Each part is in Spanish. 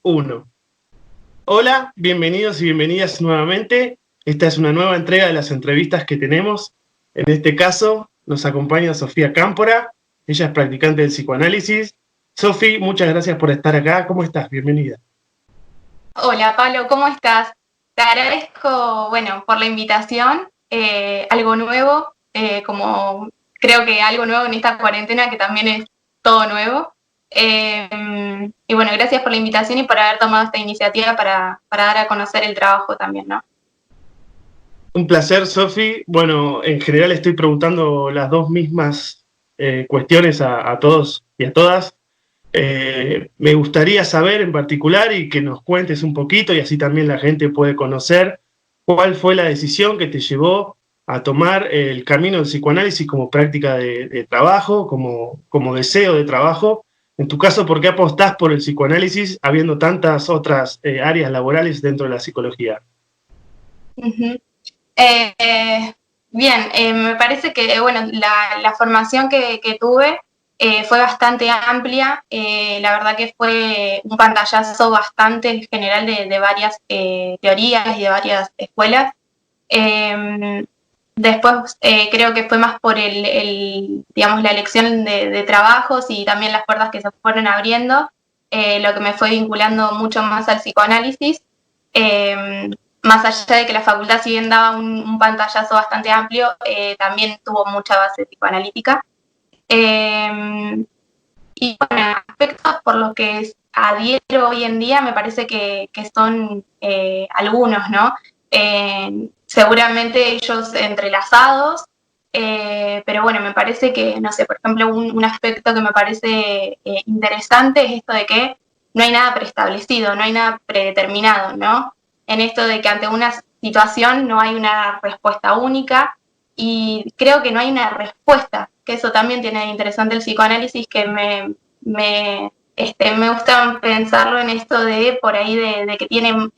Uno. Hola, bienvenidos y bienvenidas nuevamente. Esta es una nueva entrega de las entrevistas que tenemos. En este caso nos acompaña Sofía Cámpora. Ella es practicante del psicoanálisis. Sofi, muchas gracias por estar acá. ¿Cómo estás? Bienvenida. Hola Pablo, ¿cómo estás? Te agradezco, por la invitación, algo nuevo, como creo que algo nuevo en esta cuarentena que también es todo nuevo. Gracias por la invitación y por haber tomado esta iniciativa para dar a conocer el trabajo también, ¿no? Un placer, Sofi. Bueno, en general estoy preguntando las dos mismas cuestiones a todos y a todas. Me gustaría saber en particular y que nos cuentes un poquito y así también la gente puede conocer cuál fue la decisión que te llevó a tomar el camino del psicoanálisis como práctica de trabajo, como deseo de trabajo. En tu caso, ¿por qué apostás por el psicoanálisis habiendo tantas otras áreas laborales dentro de la psicología? Uh-huh. Me parece que la formación que tuve fue bastante amplia. La verdad que fue un pantallazo bastante general de varias teorías y de varias escuelas. Después creo que fue más por la elección de trabajos y también las puertas que se fueron abriendo, lo que me fue vinculando mucho más al psicoanálisis. Más allá de que la facultad, si bien daba un pantallazo bastante amplio, también tuvo mucha base psicoanalítica. Aspectos por los que adhiero hoy en día me parece que son algunos, ¿no? Seguramente ellos entrelazados, pero me parece que, no sé, por ejemplo, un aspecto que me parece interesante es esto de que no hay nada preestablecido, no hay nada predeterminado, ¿no? En esto de que ante una situación no hay una respuesta única y creo que no hay una respuesta, que eso también tiene de interesante el psicoanálisis, que me gusta pensarlo en esto de por ahí de que tiene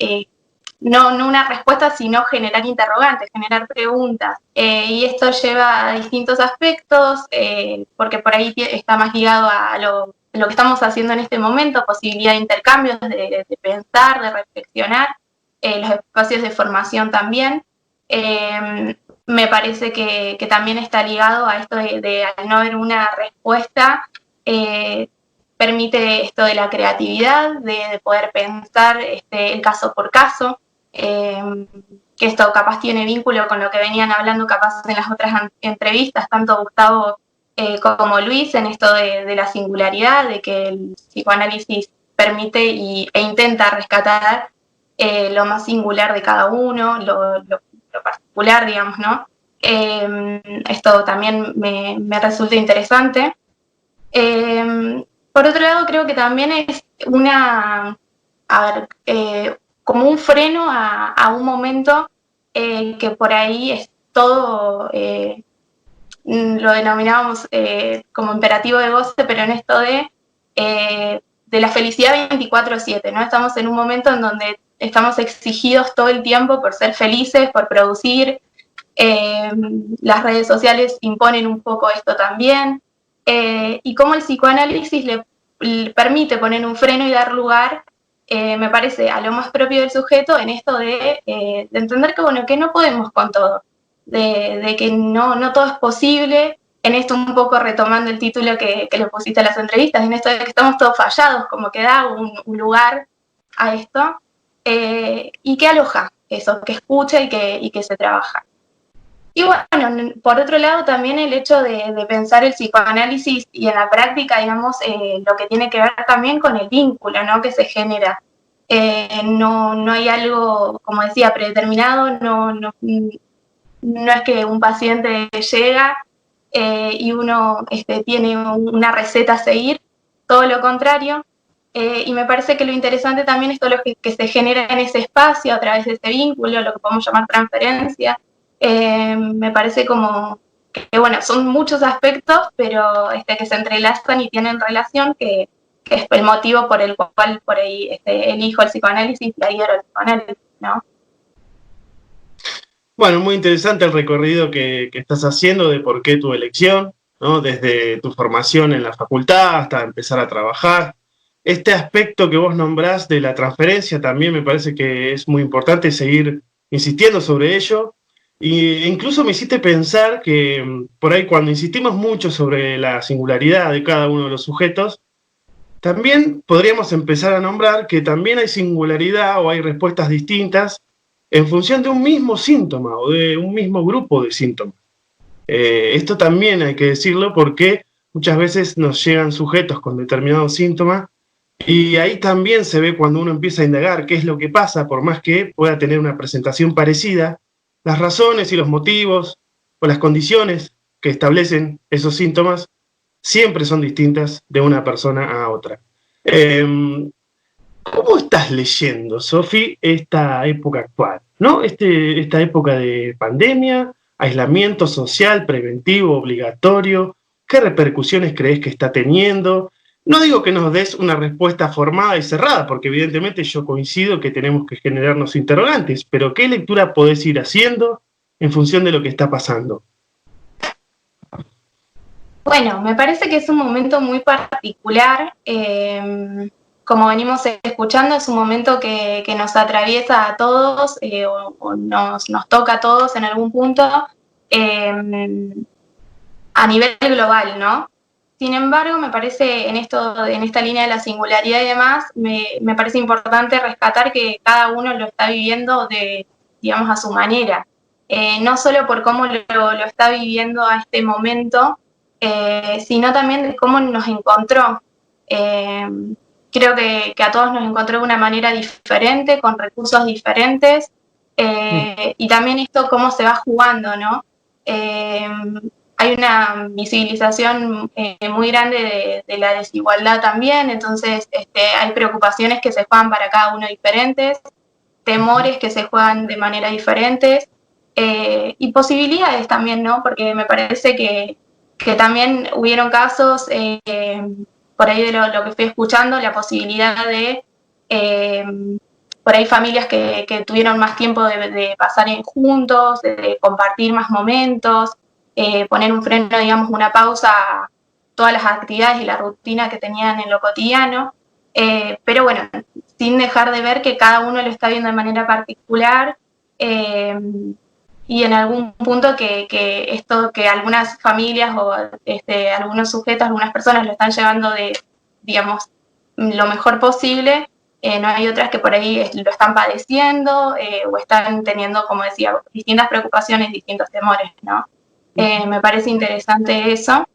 no una respuesta, sino generar interrogantes, generar preguntas. Y esto lleva a distintos aspectos, porque por ahí está más ligado a lo que estamos haciendo en este momento, posibilidad de intercambios, de pensar, de reflexionar, los espacios de formación también. Me parece que también está ligado a esto de al no haber una respuesta, permite esto de la creatividad, de poder pensar el caso por caso, que esto capaz tiene vínculo con lo que venían hablando capaz en las otras entrevistas, tanto Gustavo como Luis, en esto de la singularidad, de que el psicoanálisis permite e intenta rescatar lo más singular de cada uno, lo particular, digamos, ¿no? Esto también me resulta interesante. Por otro lado, creo que también es como un freno a un momento que por ahí es todo, lo denominábamos como imperativo de goce, pero en esto de la felicidad 24/7, ¿no? Estamos en un momento en donde estamos exigidos todo el tiempo por ser felices, por producir. Las redes sociales imponen un poco esto también, y cómo el psicoanálisis le permite poner un freno y dar lugar, me parece, a lo más propio del sujeto en esto de entender que no podemos con todo, de que no todo es posible, en esto un poco retomando el título que le pusiste a las entrevistas, en esto de que estamos todos fallados, como que da un lugar a esto, y que aloja eso, que escucha y que se trabaja. Y por otro lado también el hecho de pensar el psicoanálisis y en la práctica, digamos, lo que tiene que ver también con el vínculo, ¿no?, que se genera. No hay algo, como decía, predeterminado, no es que un paciente llega y uno tiene una receta a seguir, todo lo contrario. Y me parece que lo interesante también es todo lo que se genera en ese espacio a través de ese vínculo, lo que podemos llamar transferencia. Me parece como que, son muchos aspectos, pero que se entrelazan y tienen relación, que es el motivo por el cual por ahí elijo el psicoanálisis y adhiero al psicoanálisis, ¿no? Bueno, muy interesante el recorrido que estás haciendo de por qué tu elección, ¿no? Desde tu formación en la facultad hasta empezar a trabajar. este aspecto que vos nombrás de la transferencia también me parece que es muy importante seguir insistiendo sobre ello. E incluso me hiciste pensar que por ahí cuando insistimos mucho sobre la singularidad de cada uno de los sujetos, también podríamos empezar a nombrar que también hay singularidad o hay respuestas distintas en función de un mismo síntoma o de un mismo grupo de síntomas. Esto también hay que decirlo porque muchas veces nos llegan sujetos con determinados síntomas y ahí también se ve cuando uno empieza a indagar qué es lo que pasa, por más que pueda tener una presentación parecida, las razones y los motivos o las condiciones que establecen esos síntomas siempre son distintas de una persona a otra. ¿Cómo estás leyendo, Sofi, esta época actual? ¿No? Esta época de pandemia, aislamiento social, preventivo, obligatorio, ¿qué repercusiones crees que está teniendo? No digo que nos des una respuesta formada y cerrada, porque evidentemente yo coincido que tenemos que generarnos interrogantes, pero ¿qué lectura podés ir haciendo en función de lo que está pasando? Bueno, me parece que es un momento muy particular. Como venimos escuchando, es un momento que nos atraviesa a todos o nos toca a todos en algún punto a nivel global, ¿no? Sin embargo, me parece en esta línea de la singularidad y demás, me parece importante rescatar que cada uno lo está viviendo digamos, a su manera. No solo por cómo lo está viviendo a este momento, sino también de cómo nos encontró. Creo que a todos nos encontró de una manera diferente, con recursos diferentes, y también esto cómo se va jugando, ¿no? Hay una visibilización muy grande de la desigualdad también, entonces hay preocupaciones que se juegan para cada uno diferentes, temores que se juegan de manera diferentes, y posibilidades también, ¿no? Porque me parece que también hubieron casos, por ahí de lo que estoy escuchando, la posibilidad de, por ahí familias que tuvieron más tiempo de pasar juntos, de compartir más momentos, poner un freno, digamos, una pausa a todas las actividades y la rutina que tenían en lo cotidiano, pero bueno, sin dejar de ver que cada uno lo está viendo de manera particular, y en algún punto que algunas familias o algunos sujetos, algunas personas lo están llevando digamos, lo mejor posible, no hay otras que por ahí lo están padeciendo o están teniendo, como decía, distintas preocupaciones, distintos temores, ¿no? Me parece interesante eso.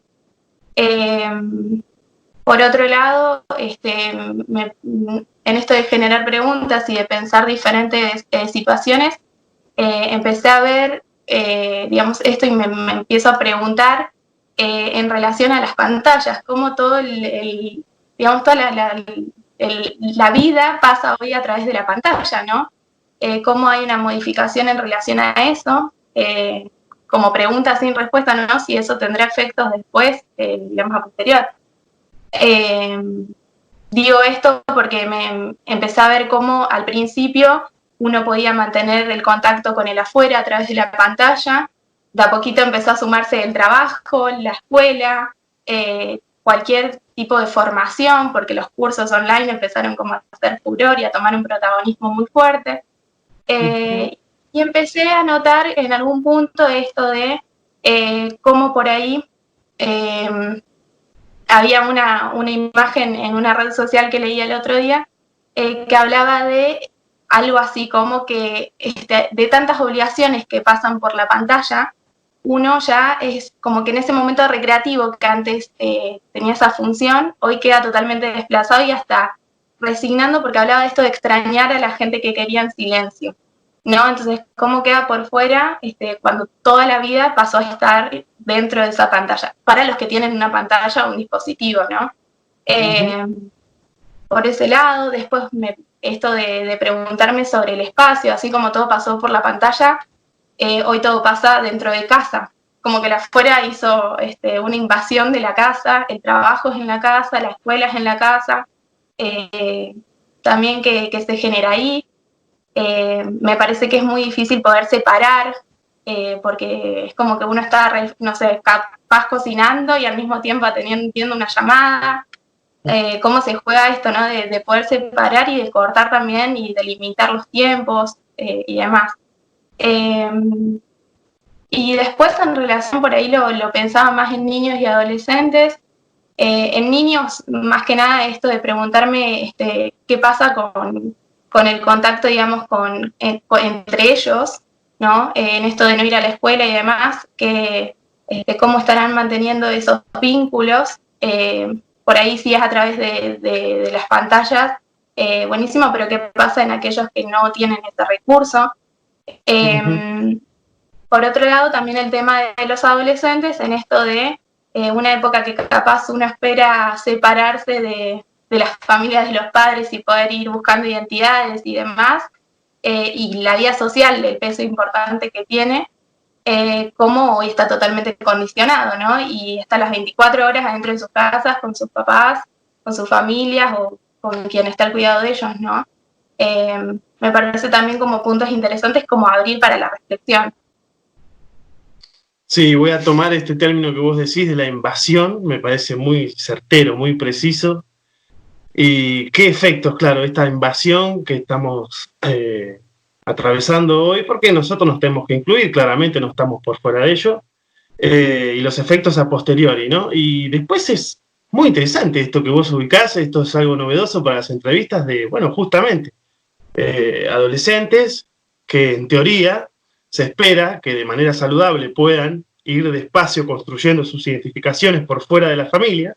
Por otro lado, en esto de generar preguntas y de pensar diferentes situaciones, empecé a ver, digamos, esto y me empiezo a preguntar en relación a las pantallas, cómo digamos, toda la vida pasa hoy a través de la pantalla, ¿no? Cómo hay una modificación en relación a eso, como pregunta sin respuesta, ¿no? Si eso tendrá efectos después, digamos, a posterior. Digo esto porque me empecé a ver cómo al principio uno podía mantener el contacto con el afuera a través de la pantalla, de a poquito empezó a sumarse el trabajo, la escuela, cualquier tipo de formación, porque los cursos online empezaron como a hacer furor y a tomar un protagonismo muy fuerte. Y empecé a notar en algún punto esto de cómo por ahí había una imagen en una red social que leí el otro día que hablaba de algo así como que de tantas obligaciones que pasan por la pantalla, uno ya es como que en ese momento recreativo que antes tenía esa función, hoy queda totalmente desplazado y hasta resignando, porque hablaba de esto de extrañar a la gente que quería en silencio, ¿no? Entonces, ¿cómo queda por fuera cuando toda la vida pasó a estar dentro de esa pantalla? Para los que tienen una pantalla o un dispositivo, ¿no? Por ese lado, después esto de preguntarme sobre el espacio, así como todo pasó por la pantalla, hoy todo pasa dentro de casa. Como que la afuera hizo una invasión de la casa, el trabajo es en la casa, la escuela es en la casa, también que se genera ahí. Me parece que es muy difícil poder separar, porque es como que uno está, no sé, capaz cocinando y al mismo tiempo viendo una llamada. cómo se juega esto, ¿no? De poder separar y de cortar también y de limitar los tiempos y demás. Y después en relación, por ahí lo pensaba más en niños y adolescentes. En niños, más que nada, esto de preguntarme qué pasa con el contacto, digamos, entre ellos, ¿no? En esto de no ir a la escuela y demás, cómo estarán manteniendo esos vínculos. Por ahí sí es a través de las pantallas, buenísimo, pero qué pasa en aquellos que no tienen este recurso. Por otro lado, también el tema de los adolescentes en esto de una época que capaz uno espera separarse de las familias de los padres y poder ir buscando identidades y demás, y la vida social, el peso importante que tiene, cómo hoy está totalmente condicionado, ¿no? Y está las 24 horas adentro de sus casas, con sus papás, con sus familias o con quien está al cuidado de ellos, ¿no? Me parece también como puntos interesantes como abrir para la reflexión. Sí, voy a tomar este término que vos decís de la invasión, me parece muy certero, muy preciso. Y qué efectos, claro, esta invasión que estamos atravesando hoy, porque nosotros nos tenemos que incluir, claramente no estamos por fuera de ello, y los efectos a posteriori, ¿no? Y después es muy interesante esto que vos ubicás, esto es algo novedoso para las entrevistas de, bueno, justamente, adolescentes que en teoría se espera que de manera saludable puedan ir despacio construyendo sus identificaciones por fuera de la familia,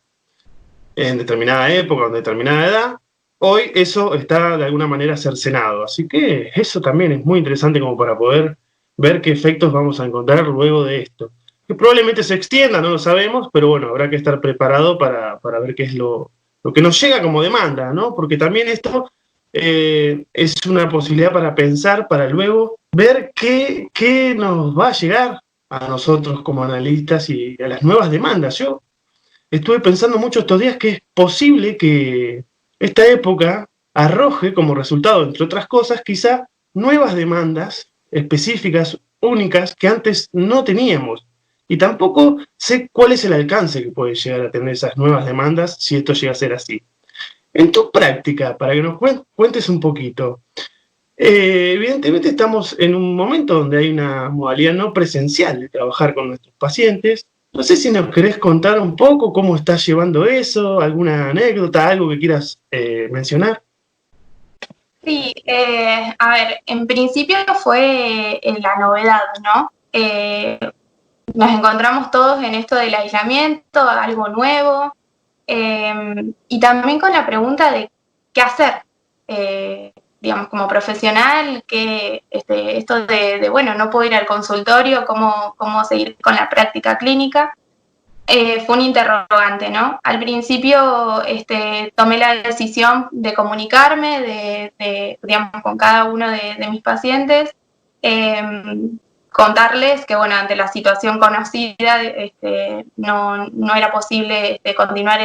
en determinada época o en determinada edad. Hoy eso está de alguna manera cercenado, así que eso también es muy interesante como para poder ver qué efectos vamos a encontrar luego de esto. Que probablemente se extienda, no lo sabemos, pero bueno, habrá que estar preparado para ver qué es lo que nos llega como demanda, ¿no? Porque también esto es una posibilidad para pensar, para luego ver qué nos va a llegar a nosotros como analistas y a las nuevas demandas. Yo estuve pensando mucho estos días que es posible que esta época arroje como resultado, entre otras cosas, quizá nuevas demandas específicas, únicas, que antes no teníamos. Y tampoco sé cuál es el alcance que puede llegar a tener esas nuevas demandas si esto llega a ser así. En tu práctica, para que nos cuentes un poquito, evidentemente estamos en un momento donde hay una modalidad no presencial de trabajar con nuestros pacientes. No sé si nos querés contar un poco cómo estás llevando eso, alguna anécdota, algo que quieras mencionar. Sí, a ver, en principio fue la novedad, ¿no? Nos encontramos todos en esto del aislamiento, algo nuevo, y también con la pregunta de qué hacer, digamos, como profesional, que esto bueno, no puedo ir al consultorio, cómo seguir con la práctica clínica. Fue un interrogante, ¿no? Al principio tomé la decisión de comunicarme digamos, con cada uno de mis pacientes, contarles que, bueno, ante la situación conocida, no era posible continuar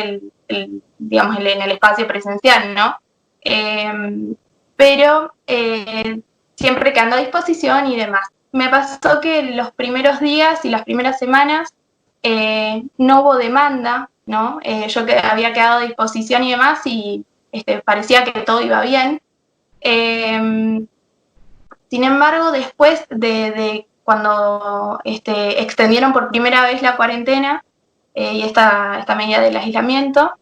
digamos, en el espacio presencial, ¿no? Pero siempre quedando a disposición y demás. Me pasó que los primeros días y las primeras semanas no hubo demanda, ¿no? Yo había quedado a disposición y demás y parecía que todo iba bien. Sin embargo, después de cuando extendieron por primera vez la cuarentena y esta medida del aislamiento,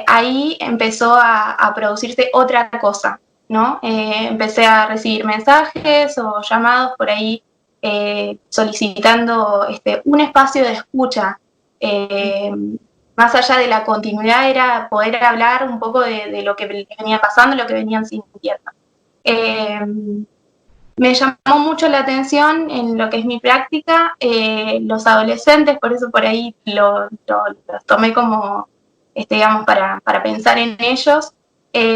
ahí empezó a producirse otra cosa, ¿no? Empecé a recibir mensajes o llamados por ahí solicitando un espacio de escucha. Más allá de la continuidad era poder hablar un poco de lo que venía pasando, lo que venían sintiendo. Me llamó mucho la atención en lo que es mi práctica, los adolescentes, por eso por ahí los tomé como, digamos, para pensar en ellos,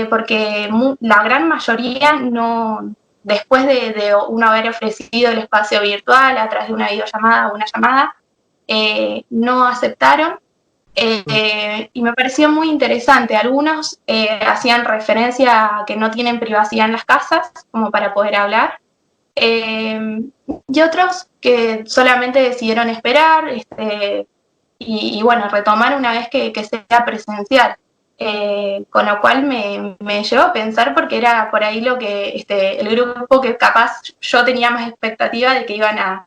porque la gran mayoría no, después de uno haber ofrecido el espacio virtual a través de una videollamada o una llamada, no aceptaron. Y me pareció muy interesante. Algunos hacían referencia a que no tienen privacidad en las casas como para poder hablar. Y otros que solamente decidieron esperar y bueno, retomar una vez que sea presencial. Con lo cual me llevó a pensar, porque era por ahí lo que el grupo que capaz yo tenía más expectativa de que iban a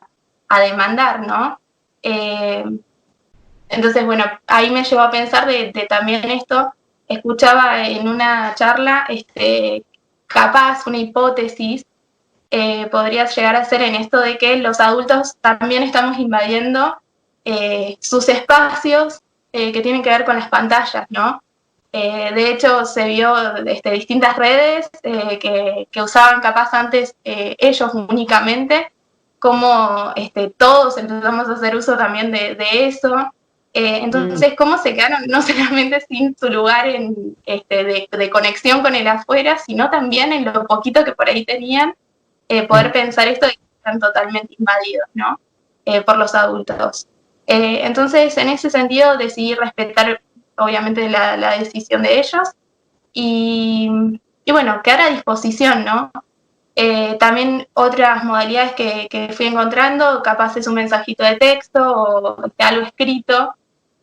demandar, ¿no? Entonces, bueno, ahí me llevó a pensar de también esto. Escuchaba en una charla, capaz una hipótesis podría llegar a ser en esto de que los adultos también estamos invadiendo sus espacios que tienen que ver con las pantallas, ¿no? De hecho, se vio distintas redes que usaban capaz antes ellos únicamente, como todos empezamos a hacer uso también de eso. Entonces, ¿cómo se quedaron no solamente sin su lugar de conexión con el afuera, sino también en lo poquito que por ahí tenían, poder pensar esto de que están totalmente invadidos, ¿no? Por los adultos. Entonces, en ese sentido, decidí respetar, obviamente, la decisión de ellos y bueno, quedar a disposición, ¿no? También otras modalidades que fui encontrando, capaz es un mensajito de texto o algo escrito,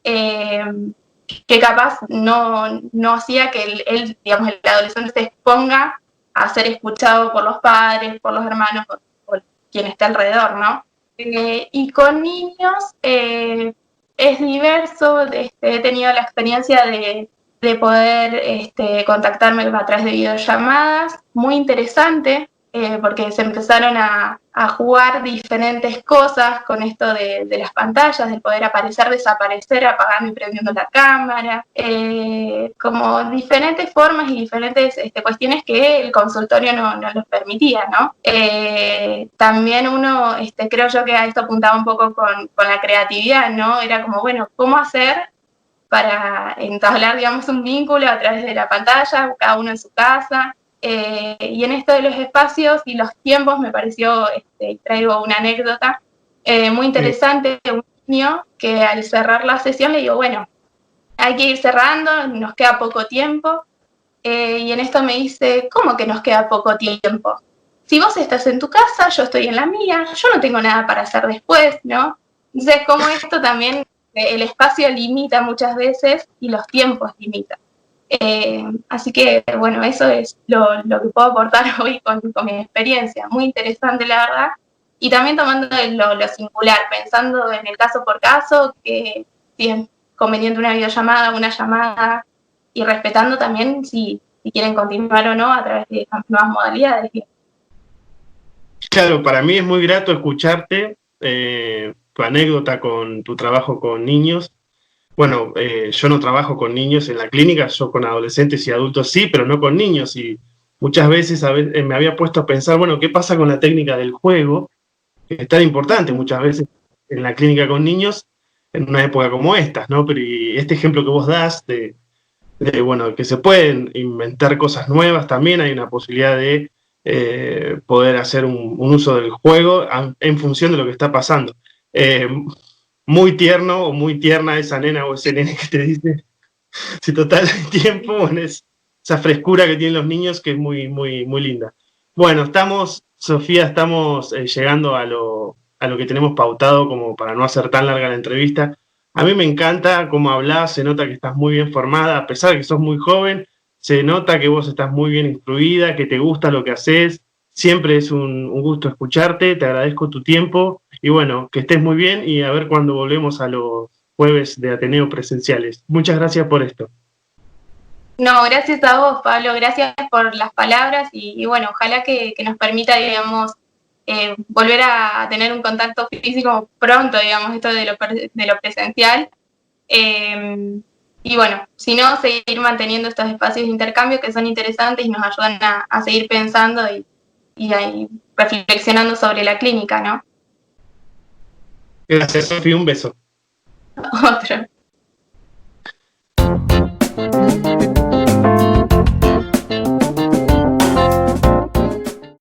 que capaz no hacía que digamos, el adolescente se exponga a ser escuchado por los padres, por los hermanos, por quien esté alrededor, ¿no? Y con niños es diverso. He tenido la experiencia de poder contactarme a través de videollamadas, muy interesante, porque se empezaron a jugar diferentes cosas con esto de las pantallas, de poder aparecer, desaparecer, apagando y prendiendo la cámara, como diferentes formas y diferentes cuestiones que el consultorio no los permitía, ¿no? También uno, creo yo que a esto apuntaba un poco con la creatividad, ¿no? Era como, bueno, ¿cómo hacer para entablar, digamos, un vínculo a través de la pantalla, cada uno en su casa? Y en esto de los espacios y los tiempos me pareció, traigo una anécdota muy interesante de un niño que al cerrar la sesión le digo, bueno, hay que ir cerrando, nos queda poco tiempo, y en esto me dice, ¿cómo que nos queda poco tiempo? Si vos estás en tu casa, yo estoy en la mía, yo no tengo nada para hacer después, ¿no? Entonces, como esto también, el espacio limita muchas veces y los tiempos limitan. Así que, bueno, eso es lo que puedo aportar hoy con mi experiencia. Muy interesante, la verdad. Y también tomando lo singular, pensando en el caso por caso, que si es conveniente una videollamada, una llamada, y respetando también si quieren continuar o no a través de estas nuevas modalidades. Claro, para mí es muy grato escucharte, tu anécdota con tu trabajo con niños. Bueno, yo no trabajo con niños en la clínica, yo con adolescentes y adultos sí, pero no con niños. Y muchas veces me había puesto a pensar, bueno, ¿qué pasa con la técnica del juego? Que es tan importante muchas veces en la clínica con niños en una época como esta, ¿no? Pero y este ejemplo que vos das bueno, que se pueden inventar cosas nuevas, también hay una posibilidad de poder hacer un uso del juego en función de lo que está pasando. Muy tierno o muy tierna esa nena o ese nene que te dice, si total hay tiempo, bueno, es esa frescura que tienen los niños que es muy, muy, muy linda. Bueno, Sofía, estamos llegando a lo que tenemos pautado como para no hacer tan larga la entrevista. A mí me encanta cómo hablas, se nota que estás muy bien formada, a pesar de que sos muy joven, se nota que vos estás muy bien instruida, que te gusta lo que haces. Siempre es un gusto escucharte, te agradezco tu tiempo y bueno, que estés muy bien y a ver cuándo volvemos a los jueves de Ateneo presenciales. Muchas gracias por esto. No, gracias a vos, Pablo, gracias por las palabras y bueno, ojalá que nos permita, digamos, volver a tener un contacto físico pronto, digamos, esto de lo presencial. Y bueno, si no, seguir manteniendo estos espacios de intercambio que son interesantes y nos ayudan a seguir pensando y reflexionando sobre la clínica, ¿no? Gracias, Sofía, un beso. Otro.